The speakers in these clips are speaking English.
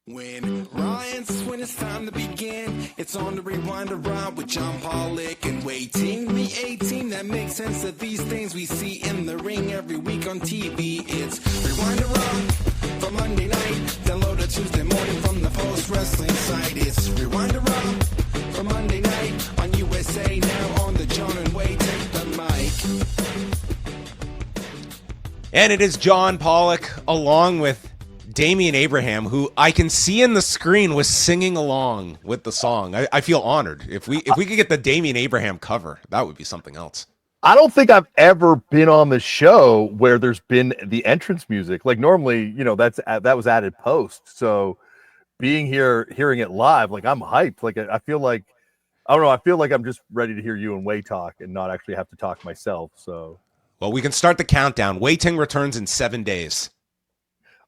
When Ryan's when it's time to begin, it's on the Rewind-A-Wai with John Pollock and waiting the 18 that makes sense of these things we see in the ring every week on TV. It's Rewind-A-Wai for Monday night, download it Tuesday morning from the Post Wrestling site. It's Rewind-A-Wai for Monday night on USA Now on the John and Wai take the mic. And it is John Pollock along with Damian Abraham, who I can see in the screen was singing along with the song. I feel honored. If we could get the Damian Abraham cover, that would be something else. I don't think I've ever been on the show where there's been the entrance music. Like normally, that was added post. So being here, hearing it live, like I'm hyped. Like I feel like, I don't know. I feel like I'm just ready to hear you and Wai talk and not actually have to talk myself. So, well, we can start the countdown. Wai Ting returns in 7 days.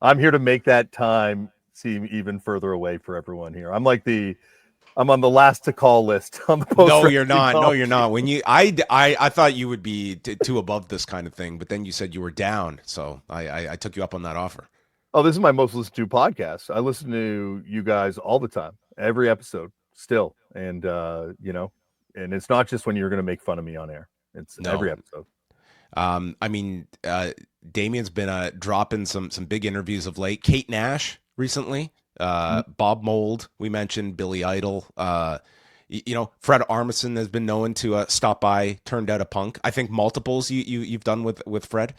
I'm here to make that time seem even further away for everyone here. I'm on the last to call list on the post. No, you're not. No, you're not. When I thought you would be too above this kind of thing, but then you said you were down, so I took you up on that offer. Oh, this is my most listened to podcast. I listen to you guys all the time, every episode, still, and and it's not just when you're going to make fun of me on air. It's every episode. Damian's been dropping some big interviews of late. Kate Nash recently, Bob Mould, we mentioned Billy Idol. Fred Armisen has been known to stop by, turned out a punk. I think multiples you've done with Fred.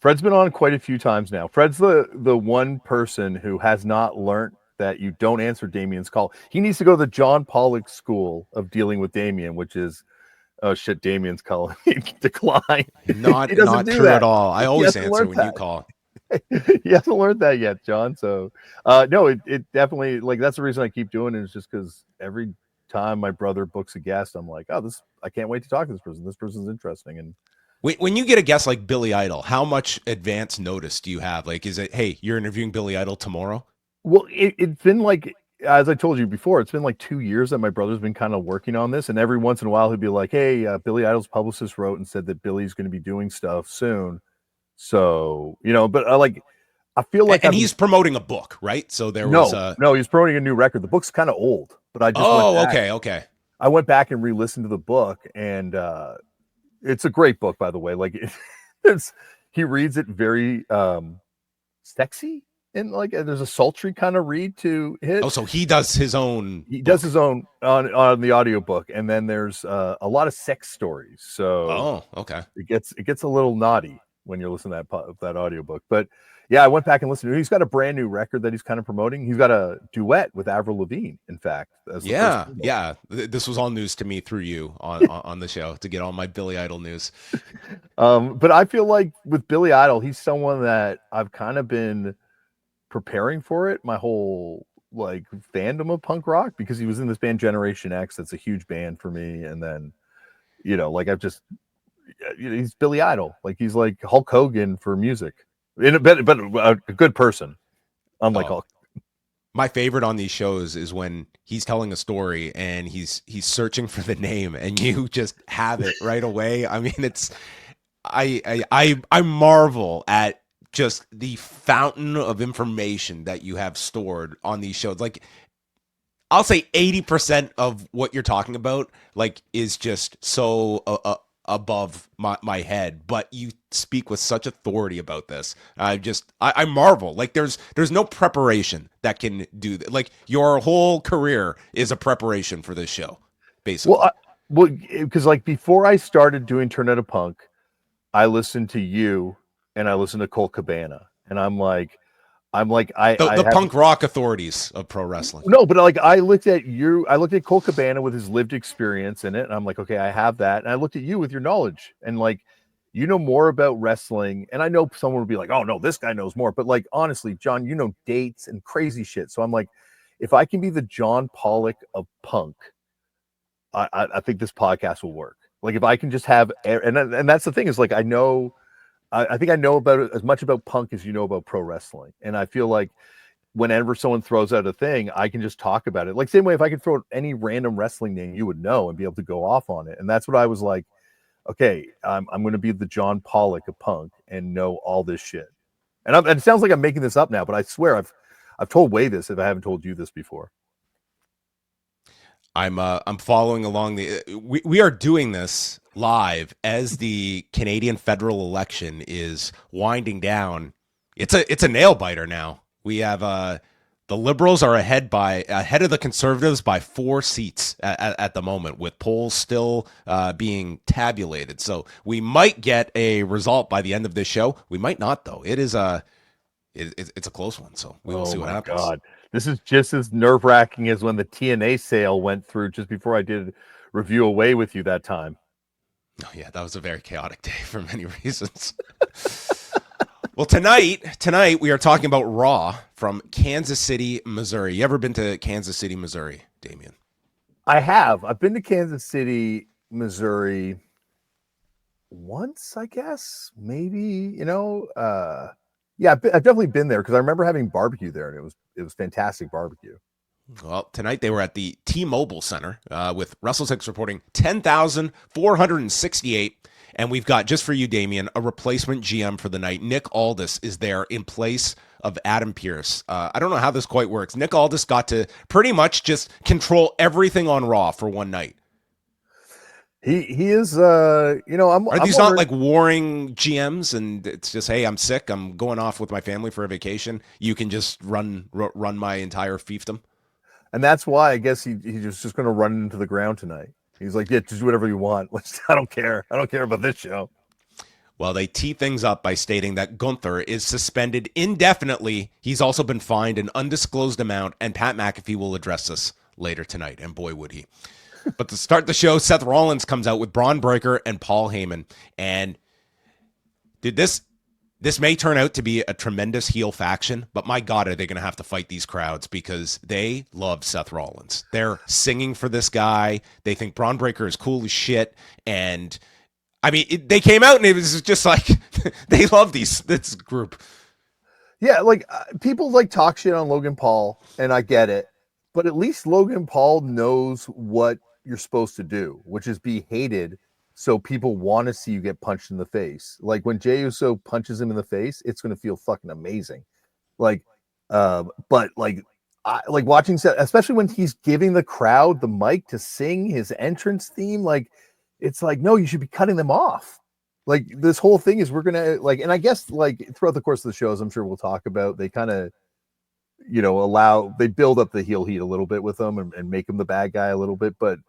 Fred's been on quite a few times now. Fred's the one person who has not learned that you don't answer Damian's call. He needs to go to the John Pollock school of dealing with Damian, which is, oh shit, Damian's calling. Decline. Not true at all. I always answer when you call. He hasn't learned that yet, John. So no, it definitely, like, that's the reason I keep doing it, is just because every time my brother books a guest, I'm like, oh, I can't wait to talk to this person. This person's interesting. And when you get a guest like Billy Idol, how much advance notice do you have? Like, is it, hey, you're interviewing Billy Idol tomorrow? Well, it's been like, as I told you before, it's been like 2 years that my brother's been kind of working on this. And every once in a while, he'd be like, hey, Billy Idol's publicist wrote and said that Billy's going to be doing stuff soon. So, but I feel like... And he's promoting a book, right? So No, he's promoting a new record. The book's kind of old, but I just... Okay. I went back and re-listened to the book, and it's a great book, by the way. Like, he reads it very sexy. And there's a sultry kind of read to it. Oh, so he does his own. He does his own on the audiobook, and then there's a lot of sex stories. So, okay, it gets a little naughty when you're listening to that audiobook. But yeah, I went back and listened to it. He's got a brand new record that he's kind of promoting. He's got a duet with Avril Lavigne, in fact. Yeah. This was all news to me through you on the show to get all my Billy Idol news. But I feel like with Billy Idol, he's someone that I've kind of been preparing for it my whole fandom of punk rock, because he was in this band Generation X. That's a huge band for me. And then he's Billy Idol, he's like Hulk Hogan for music, but a good person, unlike Hulk. My favorite on these shows is when he's telling a story and he's searching for the name and you just have it right away. I mean, it's I marvel at just the fountain of information that you have stored on these shows. Like, I'll say 80% of what you're talking about, is just so above my head, but you speak with such authority about this. I marvel. There's no preparation that can do that. Your whole career is a preparation for this show, basically. Well, because before I started doing Turn Out a Punk, I listened to you and I listened to Colt Cabana, and I'm like, the punk rock authorities of pro wrestling. No, but I looked at Colt Cabana with his lived experience in it, and I'm like, okay, I have that. And I looked at you with your knowledge, and you know more about wrestling. And I know someone would be like, oh no, this guy knows more. But honestly, John, you know dates and crazy shit. So I'm like, if I can be the John Pollock of punk, I think this podcast will work. If I can just have, and that's the thing is I think I know about as much about punk as you know about pro wrestling. And I feel like whenever someone throws out a thing, I can just talk about it. Same way, if I could throw out any random wrestling name, you would know and be able to go off on it. And that's what I was like, okay, I'm going to be the John Pollock of punk and know all this shit. And it sounds like I'm making this up now, but I swear I've told Way this if I haven't told you this before. I'm following along we are doing this live as the Canadian federal election is winding down. It's a nail biter now. We have the Liberals are ahead of the Conservatives by 4 seats at the moment, with polls still being tabulated. So we might get a result by the end of this show. We might not, though. It's a close one. So we will see what happens. God. This is just as nerve-wracking as when the TNA sale went through just before I did review Away with you that time. Oh, yeah, that was a very chaotic day for many reasons. Well, tonight we are talking about Raw from Kansas City, Missouri. You ever been to Kansas City, Missouri, Damian? I have. I've been to Kansas City, Missouri once, I guess. Maybe, yeah, I've definitely been there because I remember having barbecue there, and it was fantastic barbecue. Well, tonight they were at the T-Mobile Center with WrestleSix reporting 10,468. And we've got, just for you, Damian, a replacement GM for the night. Nick Aldis is there in place of Adam Pearce. I don't know how this quite works. Nick Aldis got to pretty much just control everything on Raw for one night. He is, Are these not like warring GMs and it's just, hey, I'm sick, I'm going off with my family for a vacation, you can just run my entire fiefdom? And that's why I guess he's just going to run into the ground tonight. He's like, yeah, just do whatever you want. I don't care. I don't care about this show. Well, they tee things up by stating that Gunther is suspended indefinitely. He's also been fined an undisclosed amount, and Pat McAfee will address this later tonight, and boy, would he. But to start the show, Seth Rollins comes out with Bron Breakker and Paul Heyman. And this may turn out to be a tremendous heel faction, but my God, are they going to have to fight these crowds because they love Seth Rollins. They're singing for this guy. They think Bron Breakker is cool as shit. And I mean, they came out and it was just like, they love this group. Yeah, like people like talk shit on Logan Paul, and I get it. But at least Logan Paul knows what you're supposed to do, which is be hated so people want to see you get punched in the face. Like when Jey Uso punches him in the face, it's going to feel fucking amazing. But I like watching Seth, especially when he's giving the crowd the mic to sing his entrance theme. Like, it's like, no, you should be cutting them off. Like this whole thing is we're going to like, and I guess like throughout the course of the shows, I'm sure we'll talk about, they kind of, they build up the heel heat a little bit with him and make him the bad guy a little bit. But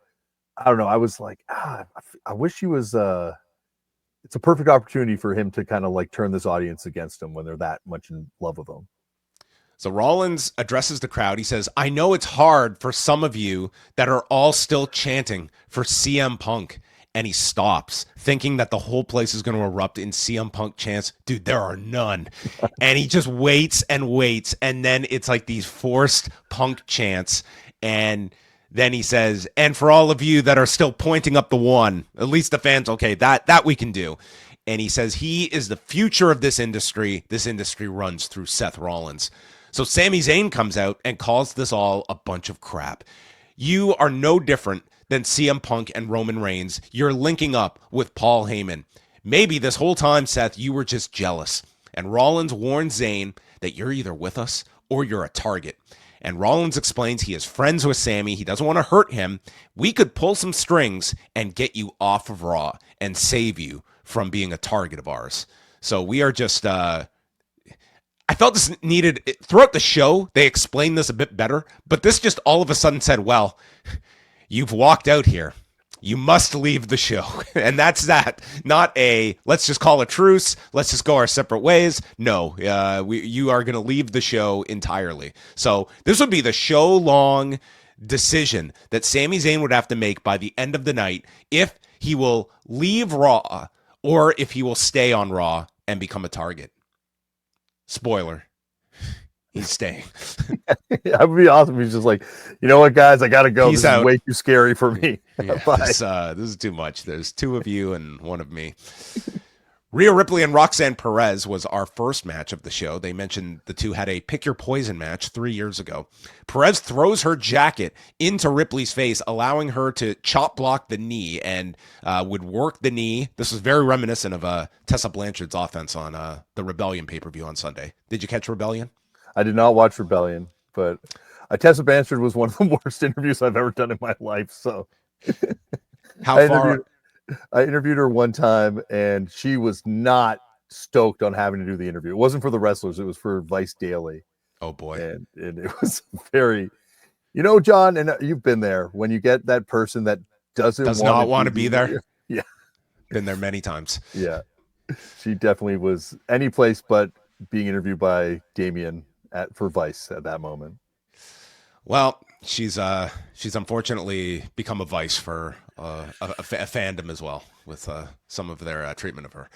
I don't know. I was like, I wish he was, it's a perfect opportunity for him to kind of like turn this audience against him when they're that much in love with him. So Rollins addresses the crowd. He says, I know it's hard for some of you that are all still chanting for CM Punk. And he stops, thinking that the whole place is going to erupt in CM Punk chants. Dude, there are none. And he just waits and waits. And then it's like these forced Punk chants. And then he says, and for all of you that are still pointing up the one, at least the fans, okay, that we can do. And he says he is the future of this industry. This industry runs through Seth Rollins. So Sami Zayn comes out and calls this all a bunch of crap. You are no different than CM Punk and Roman Reigns. You're linking up with Paul Heyman. Maybe this whole time, Seth, you were just jealous. And Rollins warns Zayn that you're either with us or you're a target. And Rollins explains he is friends with Sami. He doesn't want to hurt him. We could pull some strings and get you off of Raw and save you from being a target of ours. So we are just... I felt this needed... Throughout the show, they explained this a bit better. But this just all of a sudden said, well... You've walked out here. You must leave the show. And that's that. Not a, let's just call a truce. Let's just go our separate ways. No, you are going to leave the show entirely. So this would be the show-long decision that Sami Zayn would have to make by the end of the night if he will leave Raw or if he will stay on Raw and become a target. Spoiler. He's staying. That would be awesome. He's just like, you know what, guys, I gotta go. This is way too scary for me. Yeah, this is too much. There's 2 of you and 1 of me. Rhea Ripley and Roxanne Perez was our first match of the show. They mentioned the 2 had a pick your poison match 3 years ago. Perez throws her jacket into Ripley's face, allowing her to chop block the knee and would work the knee. This was very reminiscent of Tessa Blanchard's offense on the Rebellion pay-per-view on Sunday. Did you catch Rebellion? I did not watch Rebellion, but Tessa Blanchard was one of the worst interviews I've ever done in my life. So How far? I interviewed her one time, and she was not stoked on having to do the interview. It wasn't for the wrestlers; it was for Vice Daily. Oh boy! And it was very, John, and you've been there when you get that person that does not want to be there. Yeah, been there many times. Yeah, she definitely was any place but being interviewed by Damian for Vice at that moment. Well, she's unfortunately become a Vice for a fandom as well with some of their treatment of her.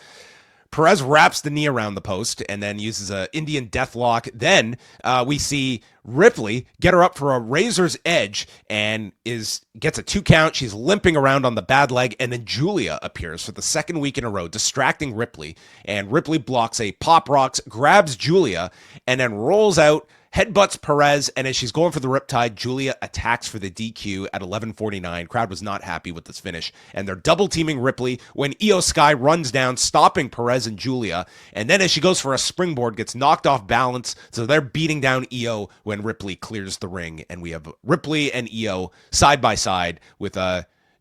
Perez wraps the knee around the post and then uses an Indian deathlock. Then we see Ripley get her up for a razor's edge and gets a 2 count. She's limping around on the bad leg, and then Julia appears for the second week in a row, distracting Ripley. And Ripley blocks a pop rocks, grabs Julia, and then rolls out, headbutts Perez, and as she's going for the riptide, Julia attacks for the DQ at 11:49. Crowd was not happy with this finish, and they're double teaming Ripley when Io Sky runs down, stopping Perez and Julia, and then as she goes for a springboard, gets knocked off balance, so they're beating down Io when Ripley clears the ring, and we have Ripley and Io side by side with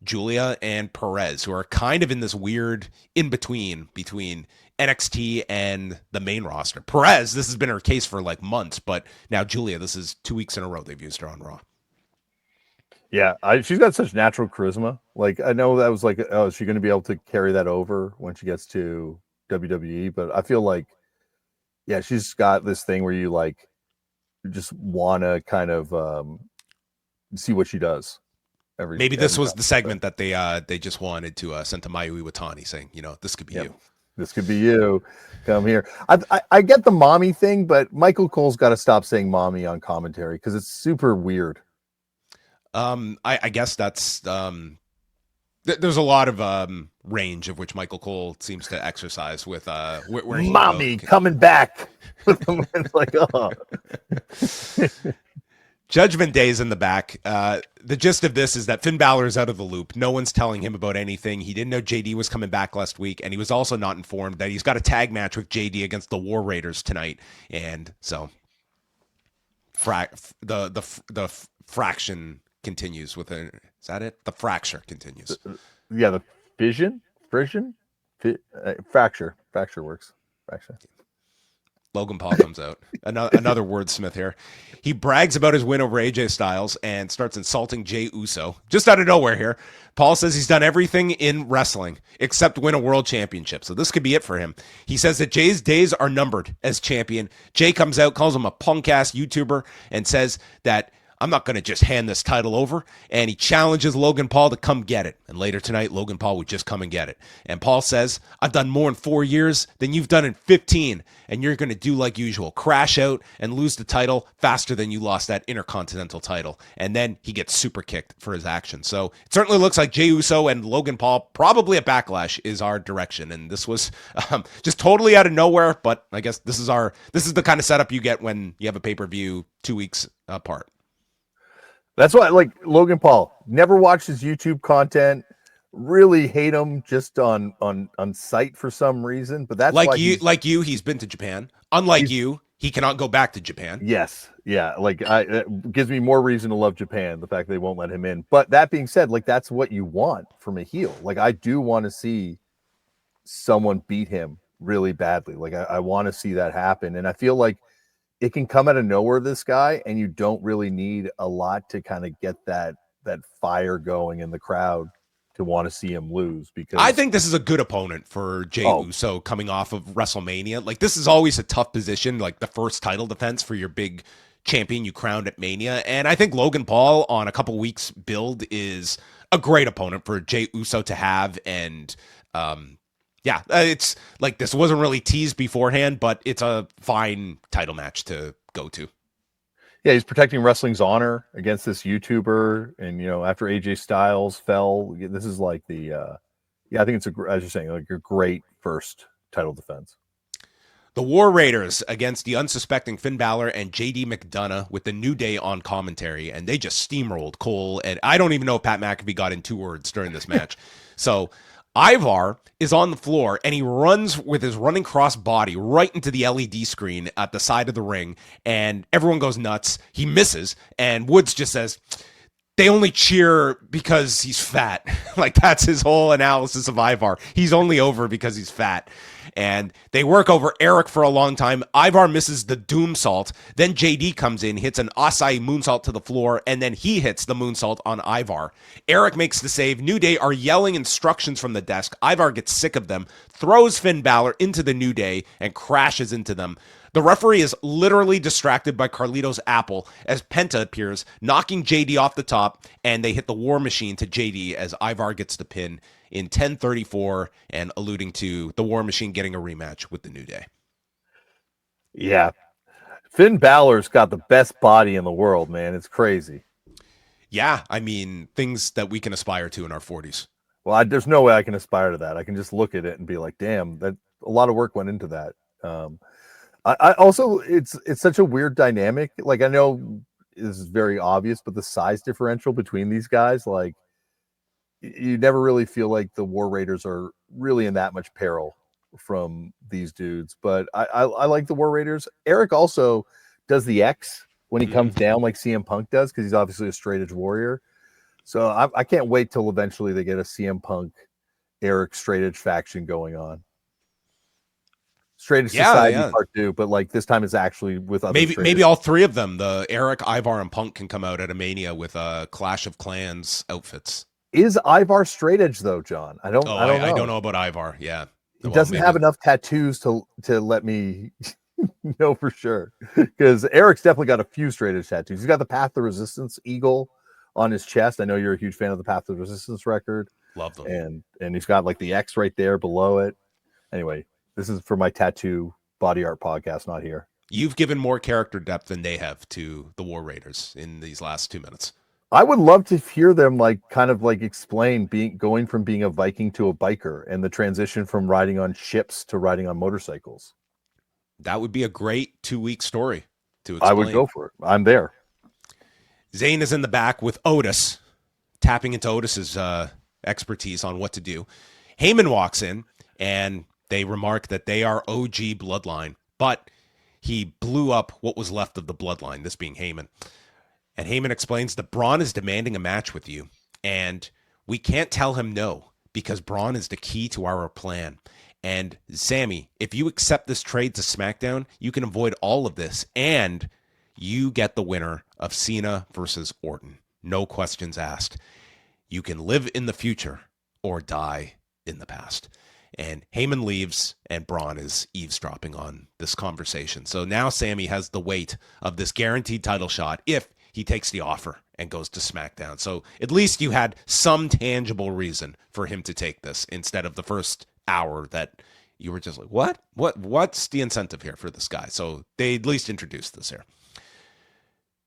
Julia and Perez, who are kind of in this weird in-between between NXT and the main roster. Perez, this has been her case for like months, but now Julia, this is 2 weeks in a row they've used her on Raw. Yeah, she's got such natural charisma. Like, I know that was like, oh, is she going to be able to carry that over when she gets to WWE? But I feel like, yeah, she's got this thing where you just want to kind of see what she does. Maybe this was the segment that they just wanted to send to Mayu Iwatani, saying, this could be you. This could be you. Come here. I get the mommy thing, but Michael Cole's got to stop saying mommy on commentary because it's super weird. I guess that's there's a lot of range of which Michael Cole seems to exercise with where mommy coming back. It's like, oh. Judgment Day's in the back. The gist of this is that Finn Balor is out of the loop. No one's telling him about anything. He didn't know JD was coming back last week, and he was also not informed that he's got a tag match with JD against the War Raiders tonight. And so, the fraction continues with a. Is that it? The fracture continues. Yeah, the fracture works. Fracture. Logan Paul comes out. Another wordsmith here. He brags about his win over AJ Styles and starts insulting Jey Uso. Just out of nowhere here. Paul says he's done everything in wrestling except win a world championship. So this could be it for him. He says that Jay's days are numbered as champion. Jay comes out, calls him a punk-ass YouTuber, and says that I'm not going to just hand this title over. And he challenges Logan Paul to come get it. And later tonight, Logan Paul would just come and get it. And Paul says, I've done more in 4 years than you've done in 15. And you're going to do like usual, crash out and lose the title faster than you lost that Intercontinental title. And then he gets super kicked for his action. So it certainly looks like Jey Uso and Logan Paul, probably a Backlash, is our direction. And this was just totally out of nowhere. But I guess this is the kind of setup you get when you have a pay-per-view 2 weeks apart. That's why, like, Logan Paul, never watched his YouTube content, really hate him just on sight for some reason. But that's why he's been to Japan. Unlike you, he cannot go back to Japan. Yes. Yeah. Like, it gives me more reason to love Japan, the fact they won't let him in. But that being said, like, that's what you want from a heel. Like, I do want to see someone beat him really badly. Like, I want to see that happen. And I feel like it can come out of nowhere, this guy, and you don't really need a lot to kind of get that fire going in the crowd to want to see him lose. Because I think this is a good opponent for Jey Uso coming off of WrestleMania. Like, this is always a tough position, like the first title defense for your big champion you crowned at Mania. And I think Logan Paul on a couple weeks build is a great opponent for Jey Uso to have. And yeah, it's like this wasn't really teased beforehand, but it's a fine title match to go to. Yeah, he's protecting wrestling's honor against this YouTuber. And, after AJ Styles fell, this is like I think it's as you're saying, like a great first title defense. The War Raiders against the unsuspecting Finn Balor and JD McDonough with the New Day on commentary. And they just steamrolled Cole. And I don't even know if Pat McAfee got in 2 words during this match. So Ivar is on the floor and he runs with his running cross body right into the LED screen at the side of the ring, and everyone goes nuts. He misses, and Woods just says, they only cheer because he's fat. Like, that's his whole analysis of Ivar. He's only over because he's fat. And they work over Eric for a long time. Ivar misses the Doom Salt. Then JD comes in, hits an Asai moonsault to the floor, and then he hits the moonsault on Ivar. Eric makes the save. New Day are yelling instructions from the desk. Ivar gets sick of them, throws Finn Balor into the New Day, and crashes into them. The referee is literally distracted by Carlito's apple as Penta appears, knocking JD off the top, and they hit the War Machine to JD as Ivar gets the pin in 10:34, and alluding to the War Machine getting a rematch with the New Day. Yeah. Finn Balor's got the best body in the world, man. It's crazy. Yeah, I mean, things that we can aspire to in our 40s. Well, there's no way I can aspire to that. I can just look at it and be like, damn, that a lot of work went into that. I also, it's such a weird dynamic. Like, I know this is very obvious, but the size differential between these guys, like, you never really feel like the War Raiders are really in that much peril from these dudes. But I like the War Raiders. Eric also does the X when he comes down, like CM Punk does, because he's obviously a straight edge warrior. So I can't wait till eventually they get a CM Punk Eric straight edge faction going on. Straight Edge Society Part 2, but like this time it's actually with other maybe all three of them, the Eric, Ivar, and Punk, can come out at a Mania with Clash of Clans outfits. Is Ivar straight edge though, John? I don't know. I don't know about Ivar. Yeah, he doesn't have enough tattoos to let me know for sure. Because Eric's definitely got a few straight edge tattoos. He's got the Path to Resistance eagle on his chest. I know you're a huge fan of the Path to Resistance record. Love them. And he's got like the X right there below it. Anyway, this is for my tattoo body art podcast, not here. You've given more character depth than they have to the War Raiders in these last 2 minutes. I would love to hear them kind of explain going from being a Viking to a biker and the transition from riding on ships to riding on motorcycles. That would be a great 2-week story to explain. I would go for it. I'm there. Zayn is in the back with Otis, tapping into Otis's expertise on what to do. Heyman walks in, and they remark that they are OG bloodline, but he blew up what was left of the bloodline, this being Heyman. And Heyman explains that Braun is demanding a match with you, and we can't tell him no, because Braun is the key to our plan. And Sammy, if you accept this trade to SmackDown, you can avoid all of this, and you get the winner of Cena versus Orton. No questions asked. You can live in the future or die in the past. And Heyman leaves, and Braun is eavesdropping on this conversation. So now Sammy has the weight of this guaranteed title shot if he takes the offer and goes to SmackDown. So at least you had some tangible reason for him to take this instead of the first hour that you were just like, what's the incentive here for this guy? So they at least introduced this here.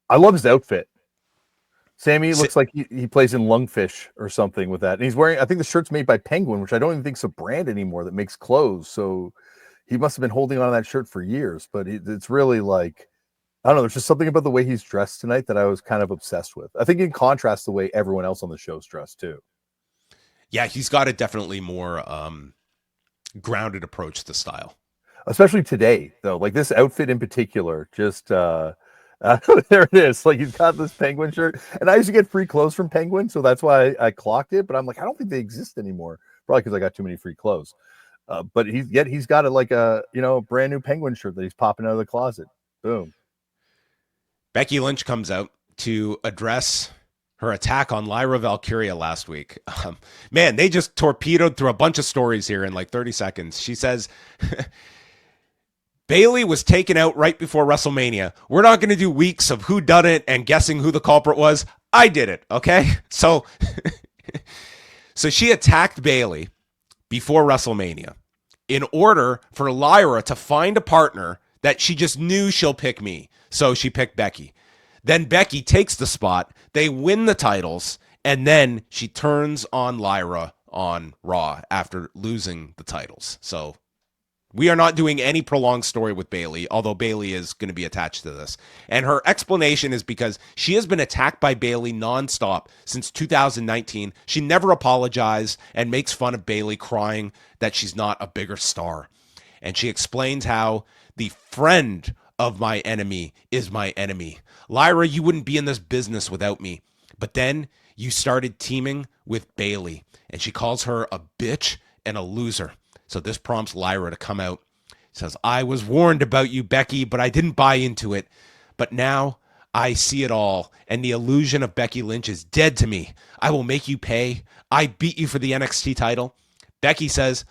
I love his outfit. Sammy looks like he plays in Lungfish or something with that. And he's wearing, I think the shirt's made by Penguin, which I don't even think is a brand anymore that makes clothes. So he must have been holding on to that shirt for years, but it's really like, I don't know. There's just something about the way he's dressed tonight that I was kind of obsessed with. I think in contrast to the way everyone else on the show's dressed too. Yeah, he's got a definitely more grounded approach to style. Especially today, though. Like this outfit in particular, just there it is. Like he's got this Penguin shirt. And I used to get free clothes from Penguin, so that's why I clocked it. But I'm like, I don't think they exist anymore. Probably because I got too many free clothes. But he's got a brand new Penguin shirt that he's popping out of the closet. Boom. Becky Lynch comes out to address her attack on Lyra Valkyria last week. Man, they just torpedoed through a bunch of stories here in like 30 seconds. She says, Bayley was taken out right before WrestleMania. We're not going to do weeks of who done it and guessing who the culprit was. I did it, okay? So she attacked Bayley before WrestleMania in order for Lyra to find a partner that she just knew she'll pick me. So she picked Becky. Then Becky takes the spot. They win the titles. And then she turns on Lyra on Raw after losing the titles. So We are not doing any prolonged story with Bayley, although Bayley is going to be attached to this. And her explanation is because she has been attacked by Bayley nonstop since 2019. She never apologized and makes fun of Bayley, crying that she's not a bigger star. And she explains how the friend of my enemy is my enemy. Lyra, you wouldn't be in this business without me. But then you started teaming with Bayley, and she calls her a bitch and a loser. So this prompts Lyra to come out. Says, I was warned about you, Becky, but I didn't buy into it. But now I see it all, and the illusion of Becky Lynch is dead to me. I will make you pay. I beat you for the NXT title. Becky says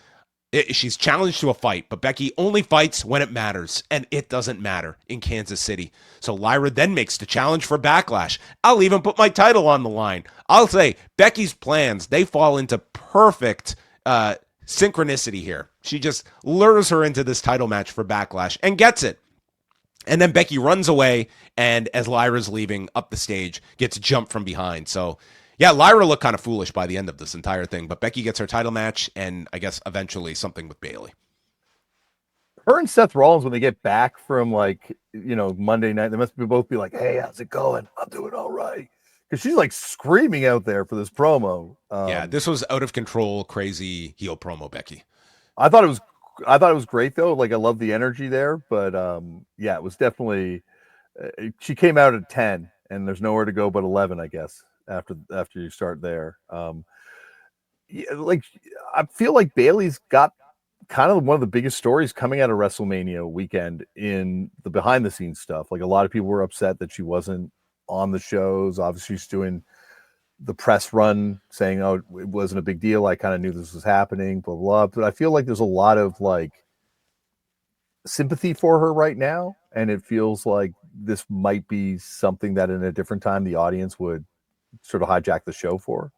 she's challenged to a fight, but Becky only fights when it matters, and it doesn't matter in Kansas City. So Lyra then makes the challenge for Backlash. I'll even put my title on the line. I'll say Becky's plans, they fall into perfect synchronicity here. She just lures her into this title match for Backlash and gets it. And then Becky runs away, and as Lyra's leaving up the stage, gets jumped from behind. So yeah, Lyra looked kind of foolish by the end of this entire thing, but Becky gets her title match, and I guess eventually something with Bayley. Her and Seth Rollins, when they get back from Monday night, they must both be like, hey, how's it going? I'm doing all right. Because she's like screaming out there for this promo. Yeah, this was out of control, crazy heel promo, Becky. I thought it was great though. Like I love the energy there, but yeah, it was definitely. She came out at 10, and there's nowhere to go but 11, I guess. After you start there, I feel like Bayley's got kind of one of the biggest stories coming out of WrestleMania weekend in the behind the scenes stuff. Like a lot of people were upset that she wasn't on the shows. Obviously she's doing the press run saying, oh, it wasn't a big deal. I kind of knew this was happening, blah, blah, blah. But I feel like there's a lot of like sympathy for her right now. And it feels like this might be something that in a different time, the audience would sort of hijack the show for.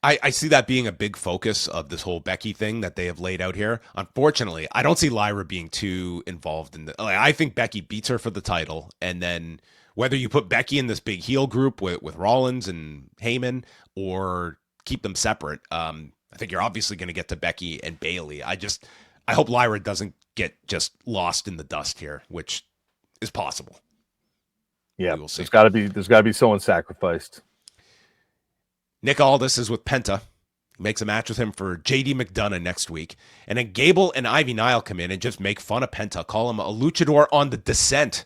I see that being a big focus of this whole Becky thing that they have laid out here. Unfortunately, I don't see Lyra being too involved in the. I think Becky beats her for the title, and then whether you put Becky in this big heel group with Rollins and Heyman or keep them separate, I think you're obviously going to get to Becky and Bayley. I hope Lyra doesn't get just lost in the dust here, which is possible. Yeah, there's got to be someone sacrificed. Nick Aldis is with Penta. He makes a match with him for JD McDonough next week. And then Gable and Ivy Nile come in and just make fun of Penta, call him a luchador on the descent.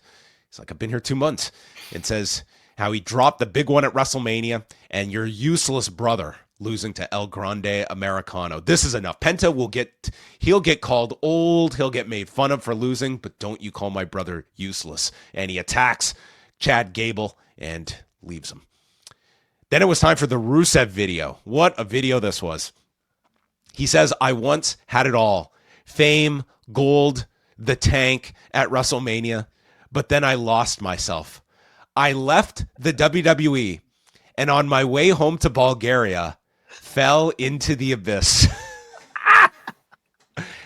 He's like, I've been here 2 months. And says how he dropped the big one at WrestleMania and your useless brother losing to El Grande Americano. This is enough. Penta he'll get called old. He'll get made fun of for losing, but don't you call my brother useless. And he attacks Chad Gable and leaves him. Then it was time for the Rusev video. What a video this was. He says, I once had it all. Fame, gold, the tank at WrestleMania. But then I lost myself. I left the WWE and on my way home to Bulgaria, fell into the abyss.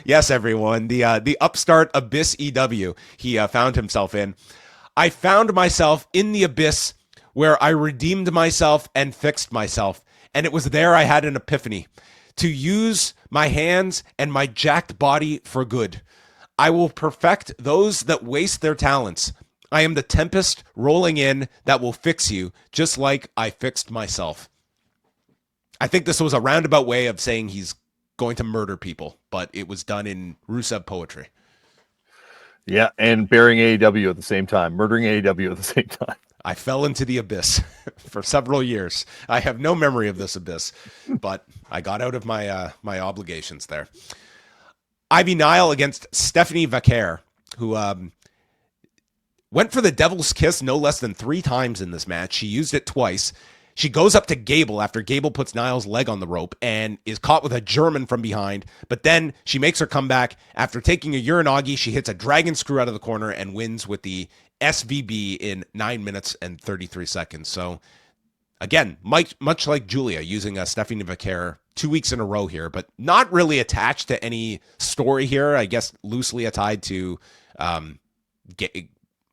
Yes, everyone. The upstart Abyss EW he found himself in. I found myself in the abyss where I redeemed myself and fixed myself. And it was there I had an epiphany. To use my hands and my jacked body for good. I will perfect those that waste their talents. I am the tempest rolling in that will fix you, just like I fixed myself. I think this was a roundabout way of saying he's going to murder people, but it was done in Rusev poetry. Yeah, and burying AEW at the same time, murdering AEW at the same time. I fell into the abyss for several years. I have no memory of this abyss, but I got out of my my obligations there. Ivy Nile against Stephanie Vaquer, who went for the devil's kiss no less than 3 times in this match. She used it twice. She goes up to Gable after Gable puts Niles' leg on the rope and is caught with a German from behind. But then she makes her comeback. After taking a Uranagi, she hits a dragon screw out of the corner and wins with the SVB in 9 minutes and 33 seconds. So again, much like Julia, using Stephanie Vaquer 2 weeks in a row here, but not really attached to any story here. I guess loosely tied to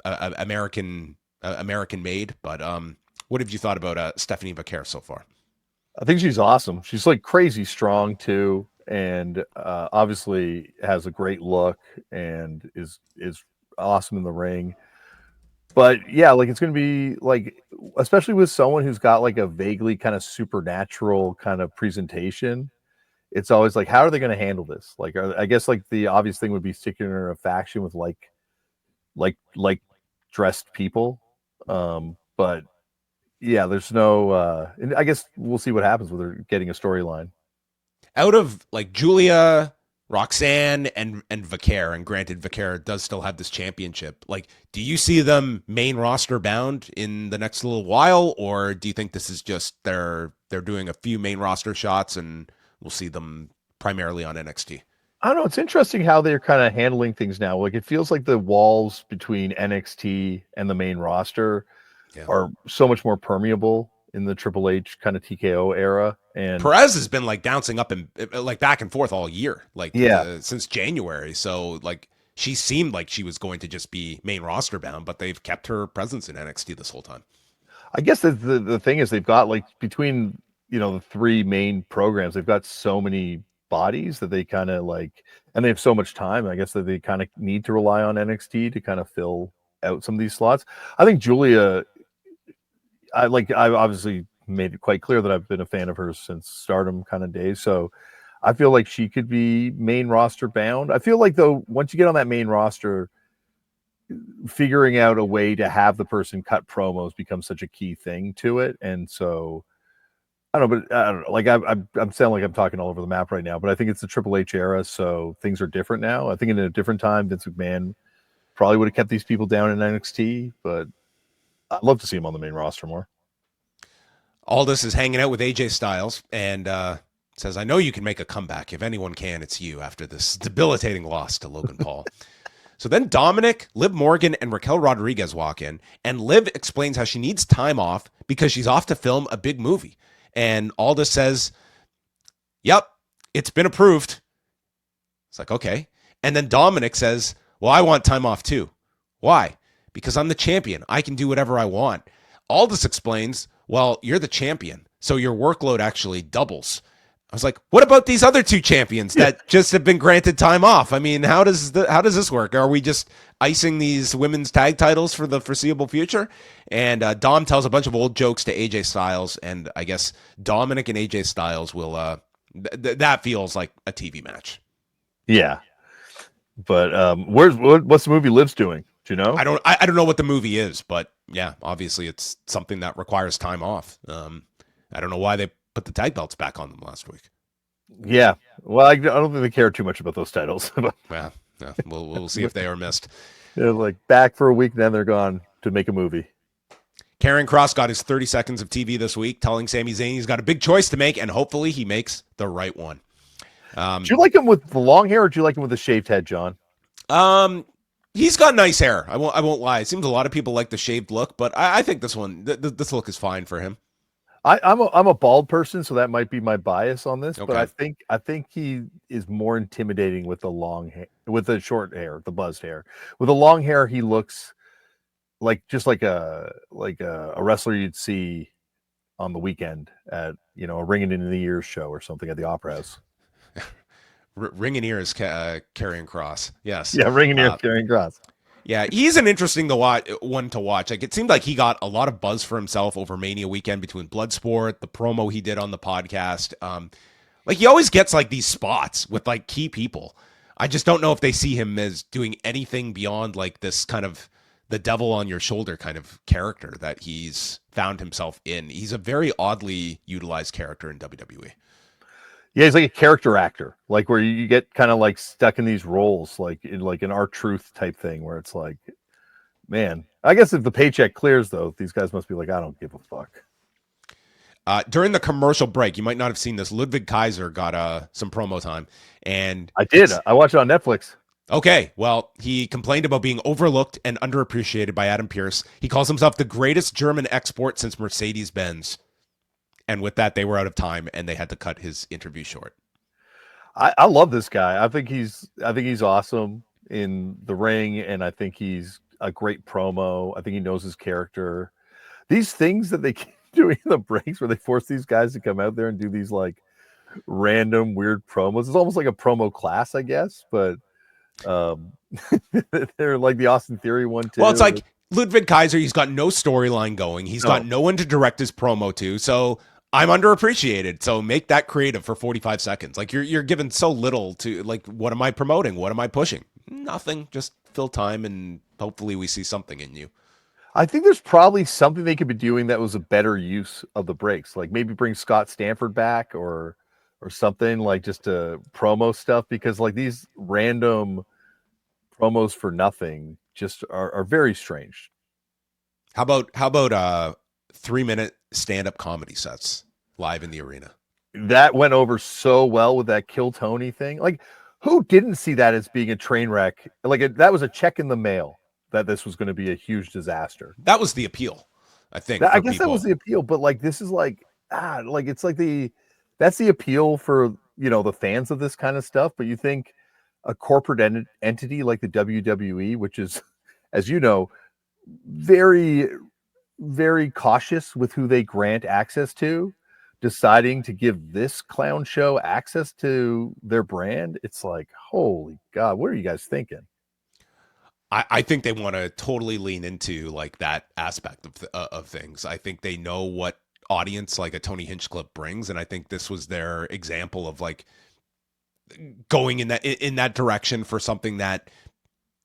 American made. But what have you thought about Stephanie Vaquer so far? I think she's awesome. She's like crazy strong too. and obviously has a great look and is awesome in the ring. But yeah, like it's going to be like, especially with someone who's got like a vaguely kind of supernatural kind of presentation, it's always like, how are they going to handle this? Like, I guess like the obvious thing would be sticking her in a faction with like dressed people. But yeah, there's no, and I guess we'll see what happens with her getting a storyline. Out of like Julia, Roxanne, and Vaquer, and granted, Vaquer does still have this championship. Like, do you see them main roster bound in the next little while, or do you think this is just they're doing a few main roster shots and we'll see them primarily on NXT? I don't know. It's interesting how they're kind of handling things now. Like it feels like the walls between NXT and the main roster are so much more permeable in the Triple H kind of TKO era. And Perez has been like bouncing up and like back and forth all year, like since January. So like she seemed like she was going to just be main roster bound, but they've kept her presence in NXT this whole time. I guess the thing is they've got like between, the three main programs, they've got so many bodies that they kind of like, and they have so much time, I guess, that they kind of need to rely on NXT to kind of fill out some of these slots. I think Julia, I obviously made it quite clear that I've been a fan of hers since Stardom kind of days. So I feel like she could be main roster bound. I feel like though, once you get on that main roster, figuring out a way to have the person cut promos becomes such a key thing to it. And so I don't know, but I don't know. Like I'm sounding like I'm talking all over the map right now, but I think it's the Triple H era, so things are different now. I think in a different time, Vince McMahon probably would have kept these people down in NXT, but I'd love to see him on the main roster more. Aldis is hanging out with AJ Styles and says, "I know you can make a comeback. If anyone can, it's you after this debilitating loss to Logan Paul." So then Dominic, Liv Morgan, and Raquel Rodriguez walk in, and Liv explains how she needs time off because she's off to film a big movie. And Aldis says, "Yep, it's been approved." It's like, okay. And then Dominic says, "Well, I want time off too." Why? Because I'm the champion. I can do whatever I want. Aldis explains, "Well, you're the champion, so your workload actually doubles." I was like, what about these other two champions that just have been granted time off? I mean, how does this work? Are we just icing these women's tag titles for the foreseeable future? And Dom tells a bunch of old jokes to AJ Styles, and I guess Dominic and AJ Styles will. That feels like a TV match. Yeah, but what's the movie Liv's doing? Do you know? I don't know what the movie is, but yeah, obviously it's something that requires time off. I don't know why they put the tag belts back on them last week. Yeah, well, I don't think they care too much about those titles. Yeah, we'll see if they are missed. They're like back for a week, then they're gone to make a movie. Karrion Kross got his 30 seconds of TV this week, telling Sami Zayn he's got a big choice to make, and hopefully he makes the right one. Do you like him with the long hair, or do you like him with the shaved head, John? He's got nice hair. I won't lie. It seems a lot of people like the shaved look, but I think this one, this look is fine for him. I'm a bald person, so that might be my bias on this. Okay. But I think he is more intimidating with the long hair, with the short hair, the buzzed hair. With the long hair, he looks like just like a wrestler you'd see on the weekend at a Ring in the Ears show or something at the Opera House. Ring in Ears, Karrion Kross. Yes. Yeah, Ring in Ears, Karrion Kross. Yeah, he's an interesting one to watch. Like, it seemed like he got a lot of buzz for himself over Mania weekend between Bloodsport, the promo he did on the podcast. Like, he always gets like these spots with like key people. I just don't know if they see him as doing anything beyond like this kind of the devil on your shoulder kind of character that he's found himself in. He's a very oddly utilized character in WWE. Yeah, he's like a character actor, like where you get kind of like stuck in these roles, like in an R-Truth type thing, where it's like, man, I guess if the paycheck clears, though, these guys must be like, I don't give a fuck. During the commercial break, you might not have seen this. Ludwig Kaiser got some promo time, and I did. I watched it on Netflix. Okay, well, he complained about being overlooked and underappreciated by Adam Pearce. He calls himself the greatest German export since Mercedes-Benz. And with that, they were out of time, and they had to cut his interview short. I love this guy. I think he's awesome in the ring, and I think he's a great promo. I think he knows his character. These things that they keep doing in the breaks, where they force these guys to come out there and do these like random weird promos. It's almost like a promo class, I guess, but they're like the Austin Theory one too. Well, it's like Ludwig Kaiser, he's got no storyline going. He's got no one to direct his promo to. So I'm underappreciated. So make that creative for 45 seconds. Like you're given so little to, like, what am I promoting? What am I pushing? Nothing. Just fill time and hopefully we see something in you. I think there's probably something they could be doing that was a better use of the breaks. Like maybe bring Scott Stanford back or something, like just to promo stuff, because like these random promos for nothing just are very strange. How about 3-minute stand-up comedy sets live in the arena? That went over so well with that Kill Tony thing. Like, who didn't see that as being a train wreck? Like that was a check in the mail that this was going to be a huge disaster. That was the appeal, I think. I guess that was the appeal, but like this is like it's like that's the appeal for, you know, the fans of this kind of stuff. But you think a corporate entity like the WWE, which is, as you know, very, very cautious with who they grant access to, deciding to give this clown show access to their brand, it's like, holy God, what are you guys thinking? I think they want to totally lean into like that aspect of things. I think they know what audience like a Tony Hinchcliffe brings, and I think this was their example of like going in that direction for something that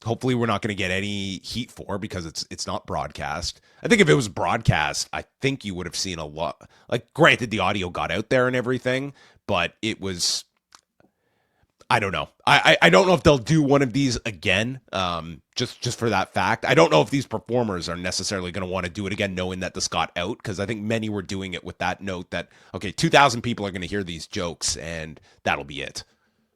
hopefully we're not going to get any heat for, because it's not broadcast. I think if it was broadcast, I think you would have seen a lot. Like, granted, the audio got out there and everything, but it was, I don't know. I don't know if they'll do one of these again, just for that fact. I don't know if these performers are necessarily going to want to do it again, knowing that this got out, because I think many were doing it with that note that, okay, 2,000 people are going to hear these jokes, and that'll be it.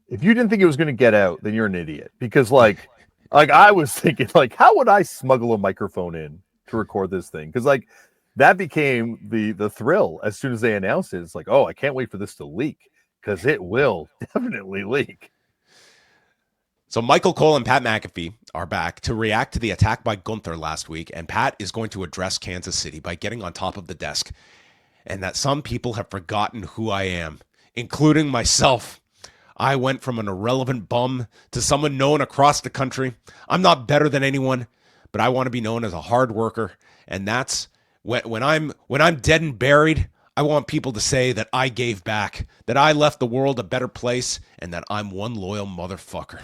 If you didn't think it was going to get out, then you're an idiot, because like I was thinking, like, how would I smuggle a microphone in to record this thing? Because like that became the thrill as soon as they announced it. It's like, oh, I can't wait for this to leak, because it will definitely leak. So Michael Cole and Pat McAfee are back to react to the attack by Gunther last week, and Pat is going to address Kansas City by getting on top of the desk, and that some people have forgotten who I am, including myself. I went from an irrelevant bum to someone known across the country. I'm not better than anyone, but I want to be known as a hard worker, and that's when I'm dead and buried, I want people to say that I gave back, that I left the world a better place, and that I'm one loyal motherfucker.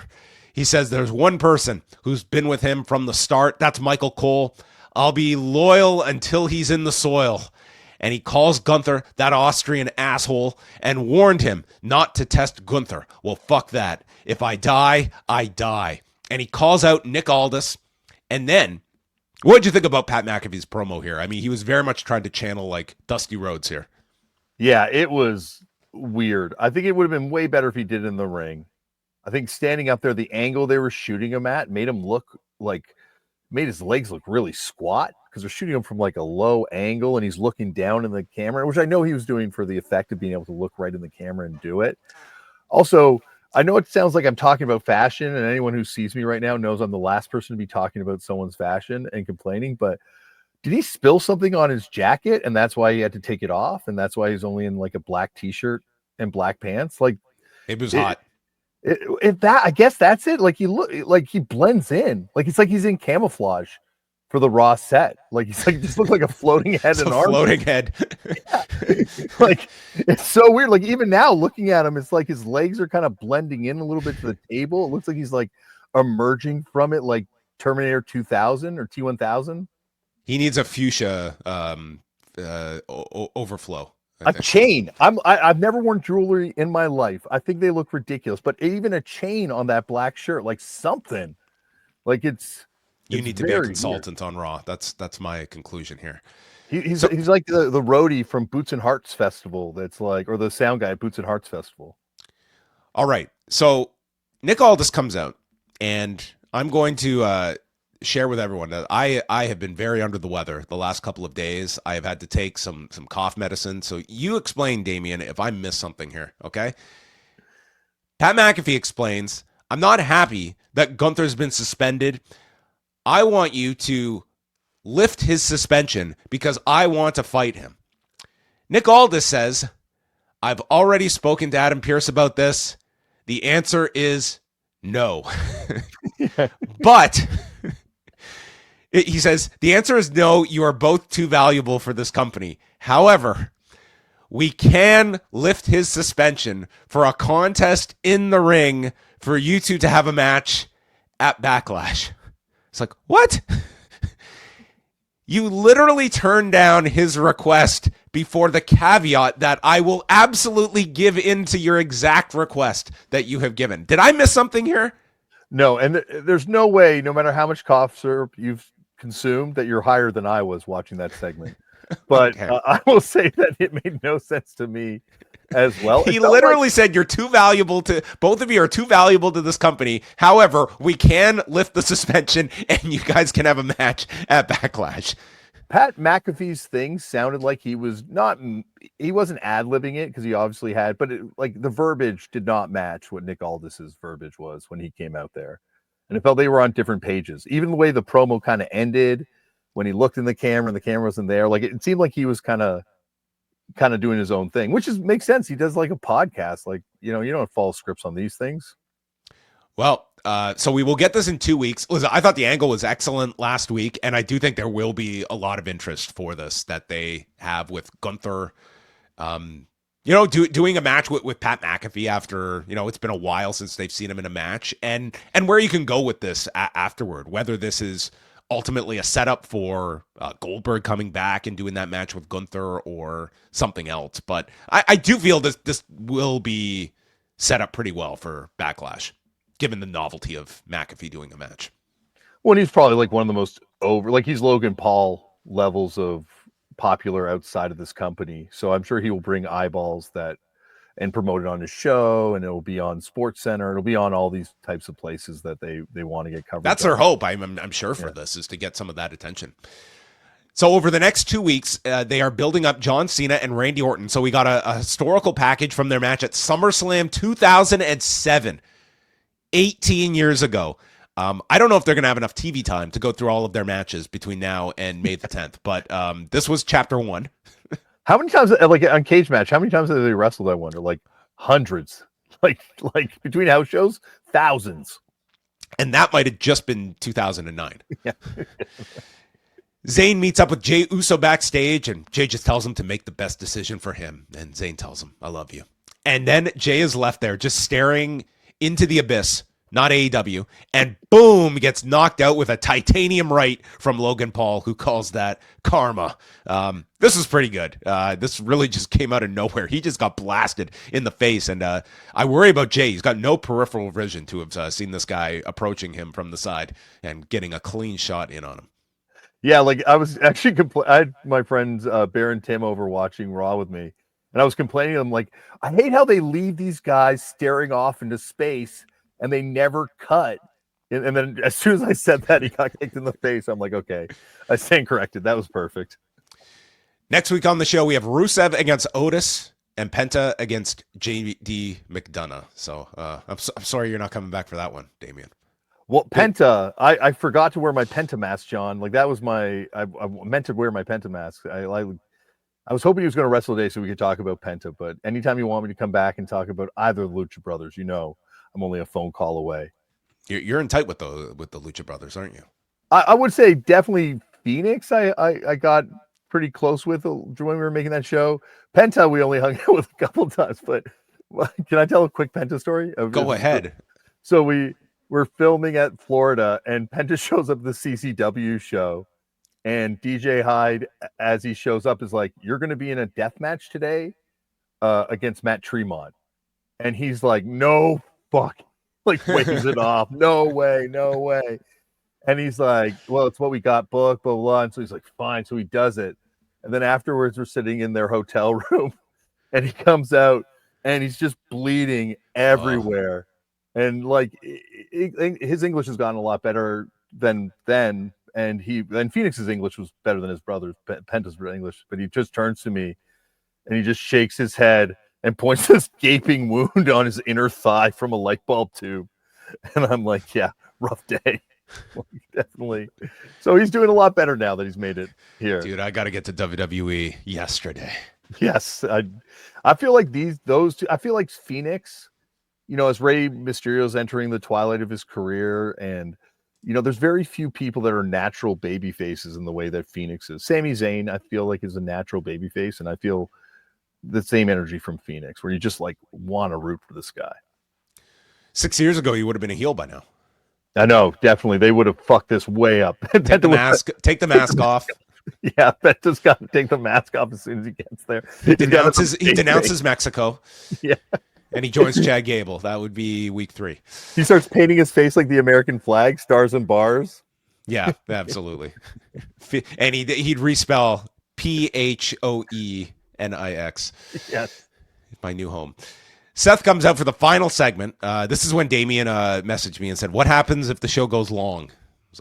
He says there's one person who's been with him from the start. That's Michael Cole. I'll be loyal until he's in the soil. And he calls Gunther that Austrian asshole and warned him not to test Gunther. Well, fuck that. If I die, I die. And he calls out Nick Aldis. And then, what did you think about Pat McAfee's promo here? I mean, he was very much trying to channel like Dusty Rhodes here. Yeah, it was weird. I think it would have been way better if he did it in the ring. I think standing up there, the angle they were shooting him at made his legs look really squat, because they're shooting him from like a low angle and he's looking down in the camera, which I know he was doing for the effect of being able to look right in the camera and do it. Also, I know it sounds like I'm talking about fashion, and anyone who sees me right now knows I'm the last person to be talking about someone's fashion and complaining, but did he spill something on his jacket and that's why he had to take it off, and that's why he's only in like a black t-shirt and black pants? Like, it was hot. I guess that's it. Like, he blends in. Like, it's like he's in camouflage for the Raw set. Like, he's like, just looks like a floating head and arm. Floating head. Like, it's so weird. Like, even now looking at him, it's like his legs are kind of blending in a little bit to the table. It looks like he's like emerging from it, like Terminator 2000 or T1000. He needs a fuchsia overflow. A chain. I've never worn jewelry in my life. I think they look ridiculous, but even a chain on that black shirt, like something, like you need to be a consultant on Raw. That's my conclusion here. He's like the roadie from Boots and Hearts Festival. That's like, or the sound guy at Boots and Hearts Festival. All right. So Nick Aldis comes out, and I'm going to share with everyone that I have been very under the weather the last couple of days. I have had to take some cough medicine. So you explain, Damian, if I miss something here, okay? Pat McAfee explains, I'm not happy that Gunther's been suspended. I want you to lift his suspension because I want to fight him. Nick Aldis says, I've already spoken to Adam Pearce about this. The answer is no. But he says, the answer is no. You are both too valuable for this company. However, we can lift his suspension for a contest in the ring for you two to have a match at Backlash. It's like, what? You literally turned down his request before the caveat that I will absolutely give in to your exact request that you have given. Did I miss something here? No, and there's no way, no matter how much cough syrup you've consumed, that you're higher than I was watching that segment. But Okay. I will say that it made no sense to me as well. He literally said, you're too valuable to, both of you are too valuable to this company. However, we can lift the suspension and you guys can have a match at Backlash. Pat McAfee's thing sounded like he wasn't ad-libbing it, because he obviously had, but like the verbiage did not match what Nick Aldis's verbiage was when he came out there. And it felt they were on different pages. Even the way the promo kind of ended, when he looked in the camera and the camera wasn't there, like it seemed like he was kind of doing his own thing, which makes sense. He does like a podcast, like, you don't follow scripts on these things. Well, so we will get this in 2 weeks. Listen, I thought the angle was excellent last week, and I do think there will be a lot of interest for this that they have with Gunther. Doing a match with Pat McAfee after, it's been a while since they've seen him in a match, and where you can go with this afterward, whether this is ultimately a setup for Goldberg coming back and doing that match with Gunther or something else. But I do feel this will be set up pretty well for Backlash, given the novelty of McAfee doing a match. Well, he's probably like one of the most he's Logan Paul levels of popular outside of this company. So I'm sure he will bring eyeballs and promote it on his show, and it'll be on Sports Center. It'll be on all these types of places that they want to get covered. That's their hope. I'm sure for this is to get some of that attention. So over the next 2 weeks, they are building up John Cena and Randy Orton. So we got a historical package from their match at SummerSlam 2007, 18 years ago. I don't know if they're going to have enough TV time to go through all of their matches between now and May the 10th, but this was chapter 1. How many times, like on Cage Match, how many times have they wrestled, I wonder? Like hundreds. Like between house shows, thousands. And that might have just been 2009. Yeah. Zayn meets up with Jey Uso backstage, and Jey just tells him to make the best decision for him. And Zayn tells him, I love you. And then Jey is left there just staring into the abyss, not AEW, and boom, gets knocked out with a titanium right from Logan Paul, who calls that karma. This is pretty good. This really just came out of nowhere. He just got blasted in the face, and I worry about Jey. He's got no peripheral vision to have seen this guy approaching him from the side and getting a clean shot in on him. Yeah, like I was actually I had my friends Bear and Tim over watching Raw with me, and I was complaining. I'm like, I hate how they leave these guys staring off into space and they never cut. And then as soon as I said that, he got kicked in the face. I'm like, okay, I stand corrected. That was perfect. Next week on the show, we have Rusev against Otis and Penta against JD McDonough. So I'm sorry you're not coming back for that one, Damian. Well, Penta, I forgot to wear my Penta mask, John. Like that was I meant to wear my Penta mask. I was hoping he was going to wrestle today so we could talk about Penta, but anytime you want me to come back and talk about either of the Lucha Brothers, I'm only a phone call away. You're in tight with the Lucha Brothers, aren't you? I would say definitely Phoenix. I got pretty close with when we were making that show. Penta, we only hung out with a couple times, but can I tell a quick Penta story? Go ahead. So we're filming at Florida, and Penta shows up at the CCW show, and DJ Hyde, as he shows up, is like, "You're going to be in a death match today against Matt Tremont," and he's like, "No fuck." Like waves it off. No way. And he's like, well, it's what we got booked, blah, blah, blah. And so he's like, fine. So he does it. And then afterwards, we're sitting in their hotel room, and he comes out and he's just bleeding everywhere. Oh. And like his English has gotten a lot better than then. And Phoenix's English was better than his brother's, Penta's English. But he just turns to me and he just shakes his head and points this gaping wound on his inner thigh from a light bulb tube. And I'm like, yeah, rough day. Definitely. So he's doing a lot better now that he's made it here. Dude, I got to get to WWE yesterday. Yes, I feel like those two. I feel like Phoenix, as Rey Mysterio's entering the twilight of his career, and there's very few people that are natural baby faces in the way that Phoenix is. Sami Zayn, I feel like, is a natural baby face, and I feel the same energy from Phoenix, where you just like want to root for this guy. 6 years ago, you would have been a heel by now. I know, definitely. They would have fucked this way up. Take the mask off. Yeah, Benta's got to take the mask off as soon as he gets there. He denounces Mexico. Yeah. And he joins Chad Gable. That would be week 3. He starts painting his face like the American flag, stars and bars. Yeah, absolutely. And he'd respell Phoenix. Yes. My new home. Seth comes out for the final segment. This is when Damian messaged me and said, "What happens if the show goes long?"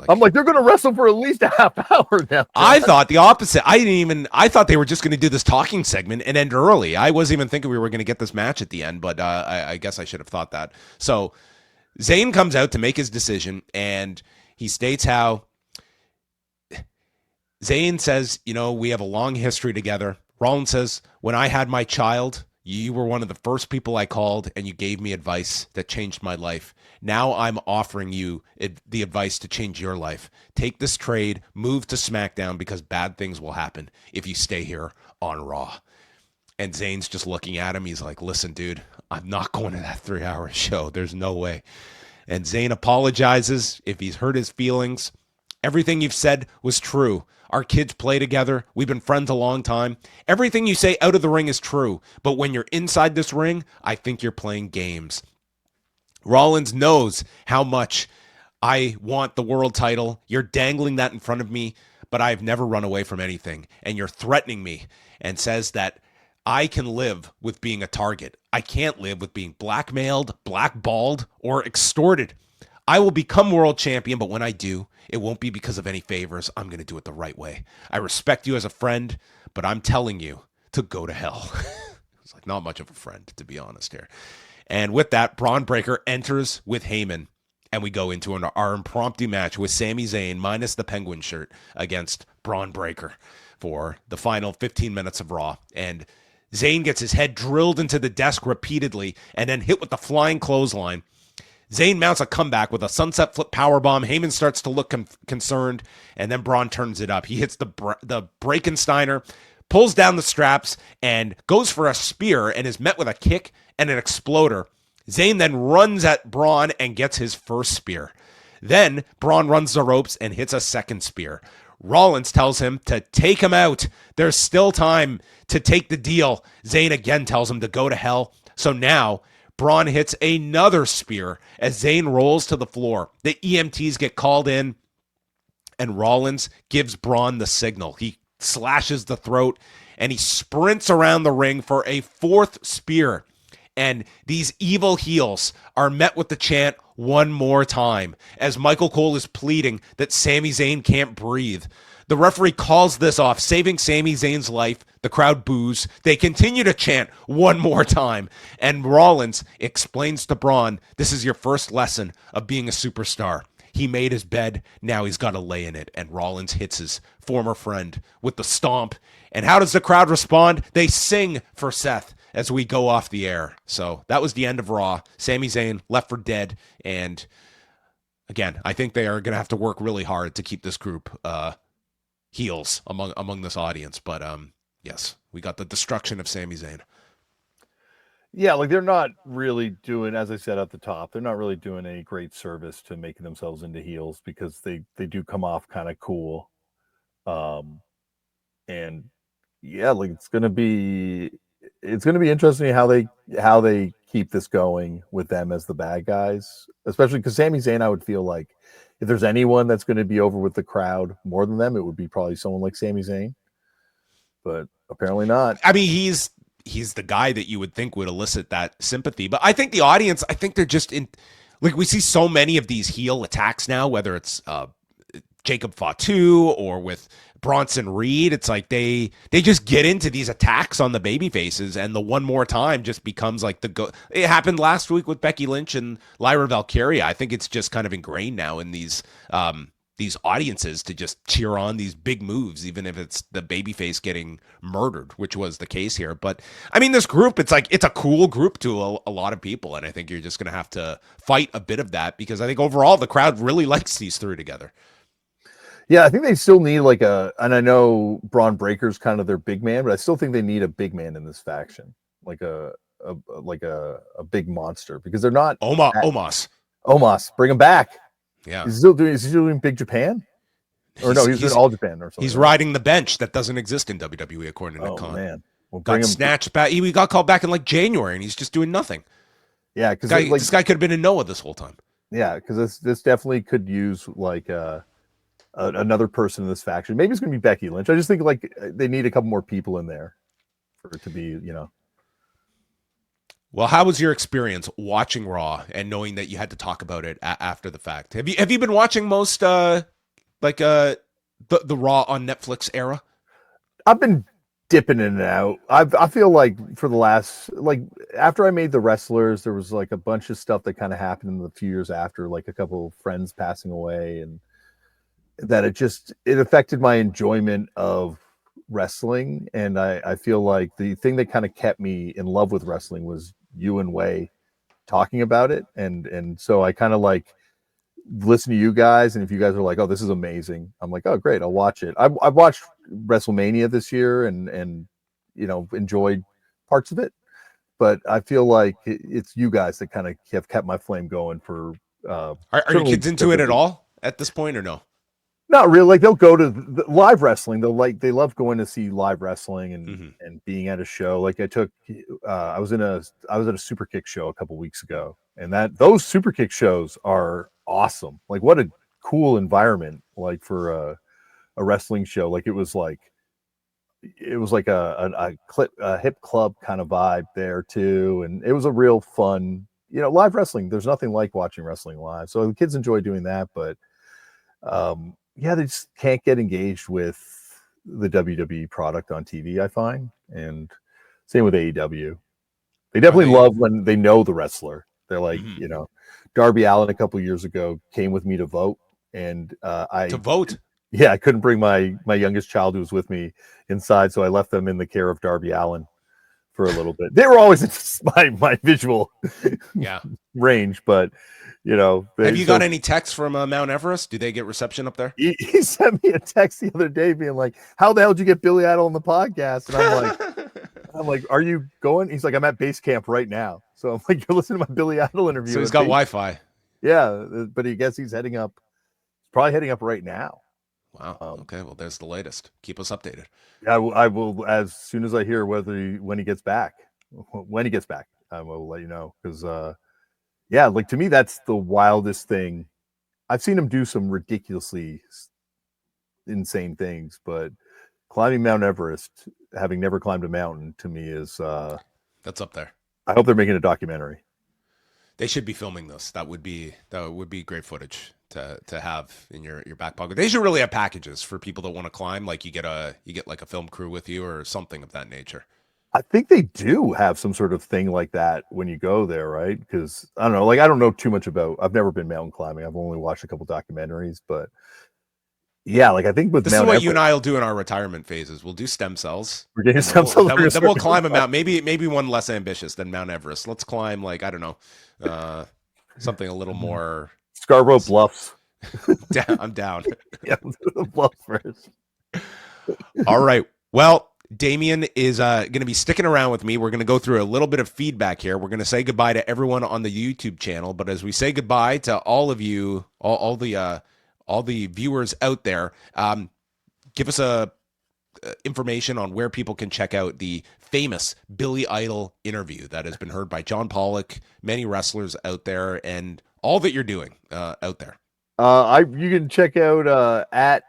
I'm like, they're going to wrestle for at least a half hour now. I thought the opposite. I thought they were just going to do this talking segment and end early. I wasn't even thinking we were going to get this match at the end, but I guess I should have thought that. So Zayn comes out to make his decision, and he states how Zayn says, we have a long history together. Rollins says, when I had my child, you were one of the first people I called, and you gave me advice that changed my life. Now I'm offering you the advice to change your life. Take this trade, move to SmackDown, because bad things will happen if you stay here on Raw. And Zayn's just looking at him. He's like, listen, dude, I'm not going to that 3-hour show. There's no way. And Zayn apologizes if he's hurt his feelings. Everything you've said was true. Our kids play together. We've been friends a long time. Everything you say out of the ring is true. But when you're inside this ring, I think you're playing games. Rollins knows how much I want the world title. You're dangling that in front of me, but I've never run away from anything. And you're threatening me, and says that I can live with being a target. I can't live with being blackmailed, blackballed, or extorted. I will become world champion, but when I do, it won't be because of any favors. I'm going to do it the right way. I respect you as a friend, but I'm telling you to go to hell. It's like not much of a friend, to be honest here. And with that, Bron Breakker enters with Heyman, and we go into our impromptu match with Sami Zayn minus the penguin shirt against Bron Breakker for the final 15 minutes of Raw. And Zayn gets his head drilled into the desk repeatedly and then hit with the flying clothesline. Zayn mounts a comeback with a sunset flip powerbomb. Heyman starts to look concerned, and then Braun turns it up. He hits the Breakensteiner, pulls down the straps, and goes for a spear and is met with a kick and an exploder. Zayn then runs at Braun and gets his first spear. Then Braun runs the ropes and hits a second spear. Rollins tells him to take him out. There's still time to take the deal. Zayn again tells him to go to hell. So now Braun hits another spear as Zayn rolls to the floor. The EMTs get called in, and Rollins gives Braun the signal. He slashes the throat, and he sprints around the ring for a fourth spear. And these evil heels are met with the chant one more time as Michael Cole is pleading that Sami Zayn can't breathe. The referee calls this off, saving Sami Zayn's life. The crowd boos. They continue to chant one more time. And Rollins explains to Braun, this is your first lesson of being a superstar. He made his bed. Now he's got to lay in it. And Rollins hits his former friend with the stomp. And how does the crowd respond? They sing for Seth as we go off the air. So that was the end of Raw. Sami Zayn left for dead. And again, I think they are going to have to work really hard to keep this group heels among this audience. But yes, we got the destruction of Sami Zayn. Yeah, like they're not really doing, as I said at the top, they're not really doing any great service to making themselves into heels because they do come off kind of cool. And yeah, like it's gonna be interesting how they keep this going with them as the bad guys, especially because Sami Zayn, I would feel like if there's anyone that's going to be over with the crowd more than them, it would be probably someone like Sami Zayn, but apparently not. I mean, he's the guy that you would think would elicit that sympathy, but I think the audience, I think they're just in, like we see so many of these heel attacks now, whether it's Jacob Fatu or with Bronson Reed. It's like they just get into these attacks on the baby faces, and the one more time just becomes like it happened last week with Becky Lynch and Lyra Valkyria. I think it's just kind of ingrained now in these these audiences to just cheer on these big moves, even if it's the babyface getting murdered, which was the case here. But I mean, this group, it's like, it's a cool group to a lot of people. And I think you're just going to have to fight a bit of that, because I think overall the crowd really likes these three together. Yeah, I think they still need like and I know Bron Breakker's kind of their big man, but I still think they need a big man in this faction, like a big monster, because they're not. Omos, bring him back. Yeah. Is he still doing Big Japan? Or no, he's doing All Japan or something. He's riding the bench that doesn't exist in WWE, according to Khan. Man. Well, got snatched back. He got called back in like January, and he's just doing nothing. Yeah, because this guy could have been in Noah this whole time. Yeah, because this definitely could use like another person in this faction. Maybe it's going to be Becky Lynch. I just think like they need a couple more people in there for it to be, you know. Well, how was your experience watching Raw and knowing that you had to talk about it after the fact? Have you been watching most the Raw on Netflix era? I've been dipping in and out. I feel like for the last, like after I made the wrestlers, there was like a bunch of stuff that kind of happened in the few years after, like a couple of friends passing away, and that it affected my enjoyment of wrestling. And I feel like the thing that kind of kept me in love with wrestling was you and Wai talking about it. And so I kind of like listen to you guys. And if you guys are like, oh, this is amazing, I'm like, oh, great, I'll watch it. I've watched WrestleMania this year and, you know, enjoyed parts of it. But I feel like it's you guys that kind of have kept my flame going for. Are your kids into it at all at this point or no? Not really. Like they'll go to the live wrestling. They love going to see live wrestling and being at a show. Like I was at a Super Kick show a couple weeks ago, and those Super Kick shows are awesome. Like what a cool environment, like for a wrestling show. Like it was like a hip club kind of vibe there too, and it was a real fun. You know, live wrestling. There's nothing like watching wrestling live. So the kids enjoy doing that, but yeah, they just can't get engaged with the WWE product on TV, I find. And same with AEW. They definitely love when they know the wrestler. They're like, you know, Darby Allin a couple years ago came with me to vote. And to vote? Yeah, I couldn't bring my youngest child who was with me inside, so I left them in the care of Darby Allin for a little bit. They were always in my visual range, but you know. Have you got any texts from Mount Everest? Do they get reception up there? He sent me a text the other day being like, how the hell did you get Billy Idol on the podcast? And I'm like, are you going? He's like, I'm at base camp right now. So I'm like, you're listening to my Billy Idol interview. So he's got Wi-Fi. Yeah, but he guess he's heading up. Probably heading up right now. Wow. Okay. Well, there's the latest. Keep us updated. I will as soon as I hear when he gets back. When he gets back, I will let you know. Because yeah, like to me, that's the wildest thing. I've seen him do some ridiculously insane things, but climbing Mount Everest, having never climbed a mountain, to me is that's up there. I hope they're making a documentary. They should be filming this. That would be great footage to have in your back pocket. They should really have packages for people that want to climb. Like you get like a film crew with you or something of that nature. I think they do have some sort of thing like that when you go there, right? Because I don't know, like I don't know too much about. I've never been mountain climbing. I've only watched a couple documentaries, but yeah, like I think with this Mount is what Everest, you and I will do in our retirement phases. We'll do stem cells. We're getting stem cells. Then we'll climb a mountain. Maybe one less ambitious than Mount Everest. Let's climb like I don't know, something a little more Scarborough Bluffs. I'm down. Yeah, the bluff first. All right. Well, Damian is going to be sticking around with me. We're going to go through a little bit of feedback here. We're going to say goodbye to everyone on the YouTube channel, but as we say goodbye to all of you, all the viewers out there, give us a information on where people can check out the famous Billy Idol interview that has been heard by John Pollock, many wrestlers out there, and all that you're doing out there. You can check out at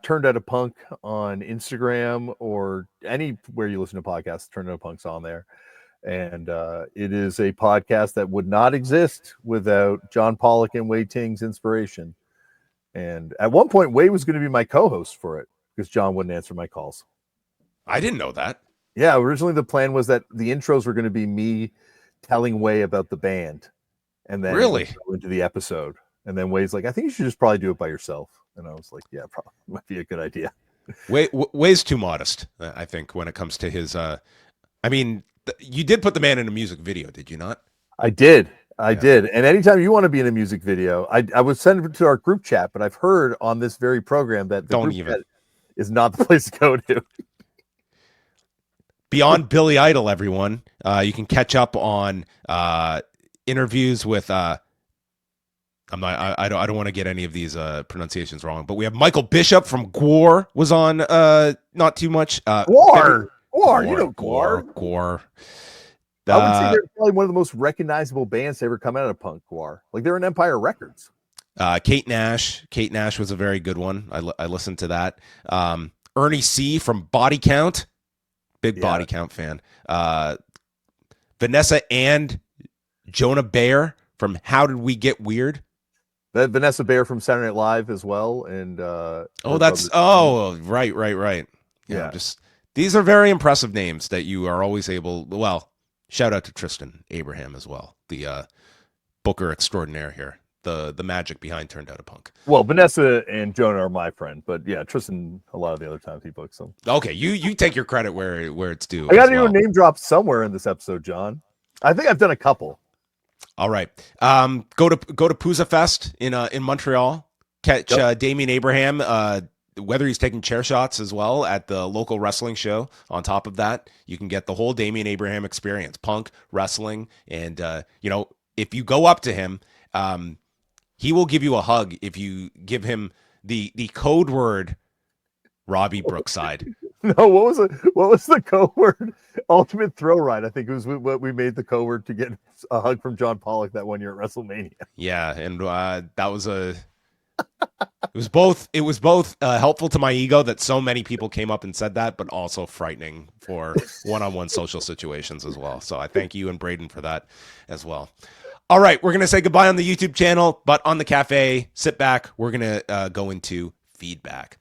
Turned Out a Punk on Instagram or anywhere you listen to podcasts. Turned Out a Punk's on there, and it is a podcast that would not exist without John Pollock and Wai Ting's inspiration. And at one point, Wai was going to be my co-host for it because John wouldn't answer my calls. I didn't know that. Yeah, originally the plan was that the intros were going to be me telling Wai about the band, and then really go into the episode. And then Wai's like, I think you should just probably do it by yourself. And I was like, yeah, probably might be a good idea. Way's too modest, I think, when it comes to his. I mean, you did put the man in a music video, did you not? I did. I did. And anytime you want to be in a music video, I would send it to our group chat, but I've heard on this very program that the group chat is not the place to go to. Beyond Billy Idol, everyone. You can catch up on interviews with I don't want to get any of these pronunciations wrong, but we have Michael Bishop from Gwar was on not too much. Gwar, you know Gwar. Gwar. I would say they're probably one of the most recognizable bands to ever come out of punk. Gwar, like they're in Empire Records. Kate Nash was a very good one. I listened to that. Ernie C from Body Count, big Body Count fan. Vanessa and Jonah Bayer from How Did We Get Weird? Vanessa Bayer from Saturday Night Live as well, and right. Yeah, just these are very impressive names that you are always able. Well, shout out to Tristan Abraham as well, the booker extraordinaire here, the magic behind Turned Out a Punk. Well, Vanessa and Jonah are my friend, but yeah, Tristan a lot of the other times he books them. Okay, you take your credit where it's due. I got to do a name drop somewhere in this episode, John. I think I've done a couple. All right. Go to Pooza Fest in Montreal. Catch Damian Abraham, whether he's taking chair shots as well at the local wrestling show. On top of that, you can get the whole Damian Abraham experience, punk, wrestling, and if you go up to him, he will give you a hug if you give him the code word Robbie Brookside. No, what was the code word? Ultimate Throw Ride. I think it was what we made the code word to get a hug from John Pollock that one year at WrestleMania. Yeah, and that was it was both helpful to my ego that so many people came up and said that, but also frightening for one-on-one social situations as well. So I thank you and Braden for that as well. All right, we're going to say goodbye on the YouTube channel, but on the cafe, sit back. We're going to go into feedback.